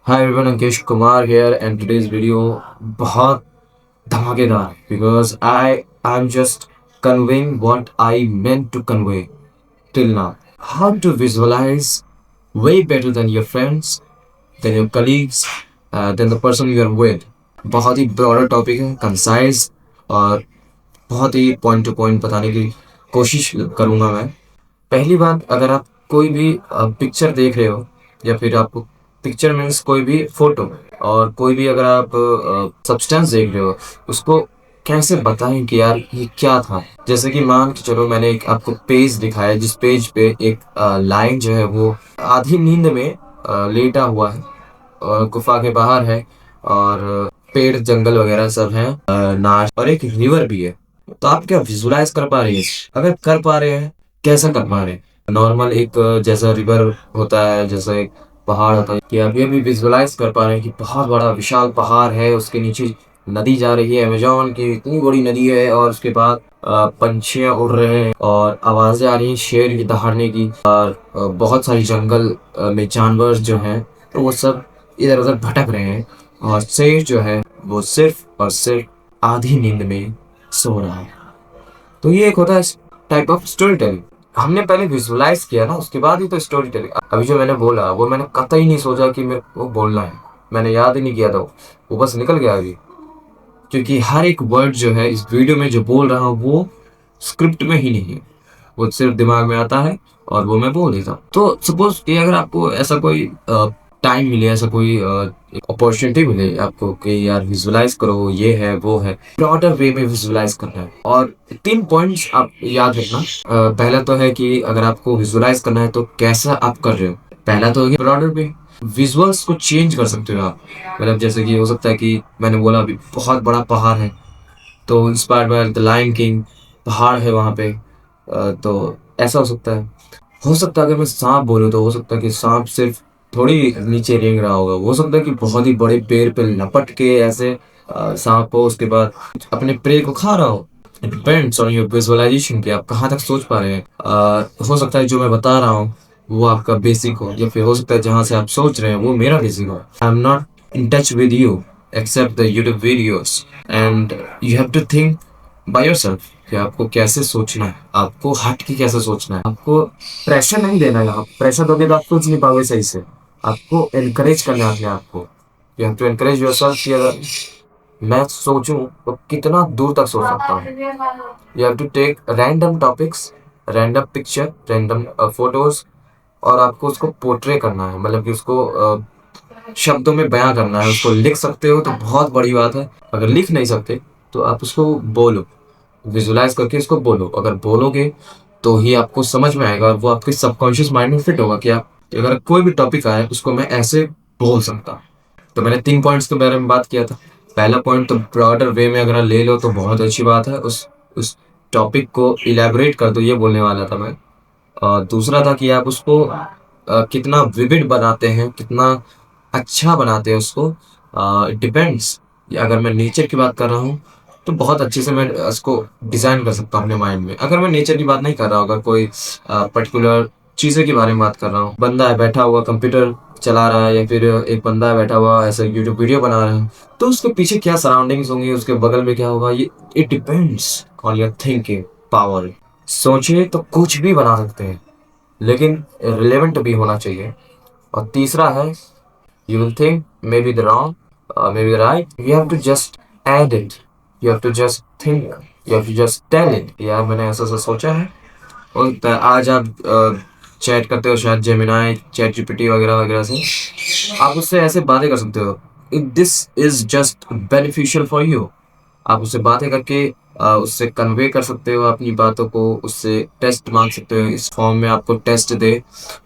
Hi everyone, Ankesh Kumar here, and today's video बहुत धमाकेदार because I'm just conveying what I meant to convey till now. How to visualize way better than your friends, than your colleagues, than the person you are with. बहुत ही broader topic है, concise और बहुत ही point to point बताने की कोशिश करूँगा मैं। पहली बात, अगर आप कोई भी पिक्चर देख रहे हो या फिर आपको पिक्चर मीन्स कोई भी फोटो और कोई भी अगर आप सब्सटेंस देख रहे हो, उसको कैसे बताएं कि यार ये क्या था। जैसे कि मान के चलो मैंने एक आपको पेज दिखाया जिस पेज पे एक लाइन जो है वो आधी नींद में लेटा हुआ है और गुफा के बाहर है और पेड़ जंगल वगैरह सब है, नाच और एक रिवर भी है। तो आप क्या विजुलाइज कर पा रहे हैं? अगर कर पा रहे हैं, कैसा कर पा रहे हैं? नॉर्मल एक जैसा रिवर होता है, जैसा एक पहाड़ होता है, कि आप ये भी विजुलाइज कर पा रहे हैं कि बहुत बड़ा विशाल पहाड़ है, उसके नीचे नदी जा रही है, अमेजोन की इतनी बड़ी नदी है, और उसके बाद पंछियां उड़ रहे हैं और आवाजें आ रही हैं शेर की दहाड़ने की, और बहुत सारी जंगल में जानवर जो हैं तो वो सब इधर उधर भटक रहे हैं, और शेर जो है वो सिर्फ और सिर्फ आधी नींद में सो रहा है। तो ये एक होता है टाइप ऑफ स्टोरी टेलिंग। हमने पहले विजुलाइज किया ना, उसके बाद ही तो स्टोरी टेलिंग। अभी जो मैंने बोला वो मैंने कतई नहीं सोचा कि मेरे को बोलना है, मैंने याद ही नहीं किया था, वो बस निकल गया अभी। क्योंकि हर एक वर्ड जो है इस वीडियो में जो बोल रहा हूँ वो स्क्रिप्ट में ही नहीं है, वो सिर्फ दिमाग में आता है और वो मैं बोल देता हूँ। तो सपोज कि अगर आपको ऐसा कोई टाइम मिले, ऐसा कोई अपॉर्चुनिटी मिले आपको कि यार विजुलाइज करो, ये है वो है, ब्रॉडर वे में विजुलाइज करना है। और 3 पॉइंट्स आप याद रखना। पहला तो है कि अगर आपको विजुलाइज करना है तो कैसा आप कर रहे हो। पहला तो है ब्रॉडर वे, विजुअल्स को चेंज कर सकते हो आप। मतलब जैसे कि हो सकता है कि मैंने बोला अभी बहुत बड़ा पहाड़ है, तो inspired by the lion king, पहाड़ है वहाँ पे, तो ऐसा हो सकता है अगर मैं सांप बोलूँ तो हो सकता है कि सांप सिर्फ थोड़ी नीचे रेंग रहा होगा, हो सकता है कि बहुत ही बड़े पेड़ पे लपट के ऐसे सांप हो, उसके बाद अपने प्रे को खा रहा हो। It depends on your visualisation कि आप कहाँ तक सोच पा रहे हैं। हो सकता है जो मैं बता रहा हूँ वो आपका बेसिक हो, या फिर हो सकता है जहाँ से आप सोच रहे हैं वो मेरा बेसिक हो। I am not in touch with you except the YouTube videos, and you have to think by yourself कि आपको कैसे सोचना है, आपको हट के कैसे सोचना है। आपको प्रेशर नहीं देना है, आप प्रेशर दोगे तो आप सोच नहीं पाओगे सही से। आपको एनकरेज करना है अपने आप को, you have to encourage yourself कि अगर मैं सोचूं तो कितना दूर तक सोच सकता हूँ। You have to take random topics, random picture, random photos, और आपको उसको पोर्ट्रे करना है, मतलब कि उसको शब्दों में बयां करना है। उसको लिख सकते हो तो बहुत बड़ी बात है, अगर लिख नहीं सकते तो आप उसको बोलो, विजुलाइज करके इसको बोलो। अगर बोलोगे तो ही आपको समझ में आएगा और वो आपके सबकॉन्शियस माइंड में फिट होगा कि आप अगर कोई भी टॉपिक आए उसको मैं ऐसे बोल सकता। तो मैंने 3 पॉइंट्स के बारे में बात किया था। पहला पॉइंट तो ब्रॉडर वे में अगर ले लो तो बहुत अच्छी बात है, उस टॉपिक को इलेबोरेट कर दो, ये बोलने वाला था मैं। और दूसरा था कि आप उसको कितना विविड बनाते हैं, कितना अच्छा बनाते हैं उसको। It depends. अगर मैं नेचर की बात कर रहा हूँ तो बहुत अच्छे से मैं उसको डिज़ाइन कर सकता हूँ अपने माइंड में। अगर मैं नेचर की बात नहीं कर रहा हूँ, अगर कोई पर्टिकुलर चीज़ें के बारे में बात कर रहा हूँ, बंदा है बैठा हुआ कंप्यूटर चला रहा है, या फिर एक बंदा है बैठा हुआ ऐसे यूट्यूब वीडियो बना रहा है, तो उसके पीछे क्या सराउंडिंग्स होंगी, उसके बगल में क्या होगा, ये it depends on your thinking power. सोचिए तो कुछ भी बना सकते हैं, लेकिन रिलेवेंट भी होना चाहिए। और तीसरा है, you will think maybe the wrong, maybe the right. You have to just add it. You have to just think. You have to just tell it. यार मैंने ऐसा ऐसा सोचा है। और आज आप चैट करते हो शायद जेमिनाई, चैट जीपीटी वगैरह वगैरह से, आप उससे ऐसे बातें कर सकते हो। This is just beneficial for you. आप उससे बातें करके उससे कन्वे कर सकते हो अपनी बातों को, उससे टेस्ट मांग सकते हो, इस फॉर्म में आपको टेस्ट दे,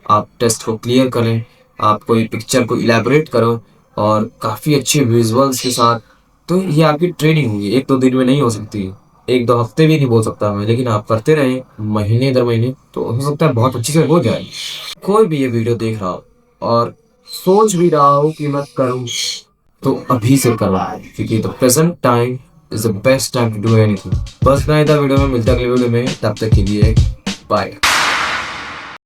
आप टेस्ट को क्लियर करें, आप कोई पिक्चर को इलेबोरेट करो और काफ़ी अच्छे विजुअल्स के साथ। तो ये आपकी ट्रेनिंग होगी, 1-2 दिन में नहीं हो सकती, 1-2 हफ्ते भी नहीं बोल सकता मैं, लेकिन आप करते रहें महीने दर महीने तो हो सकता है बहुत अच्छे से हो जाए। कोई भी ये वीडियो देख रहा हो और सोच भी रहा हो कि मैं करूँ, तो अभी से करवाएं, क्योंकि the present time is the best time to do anything. बस इतना ही था वीडियो में, मिलता है अगले वीडियो में, तब तक के लिए बाय।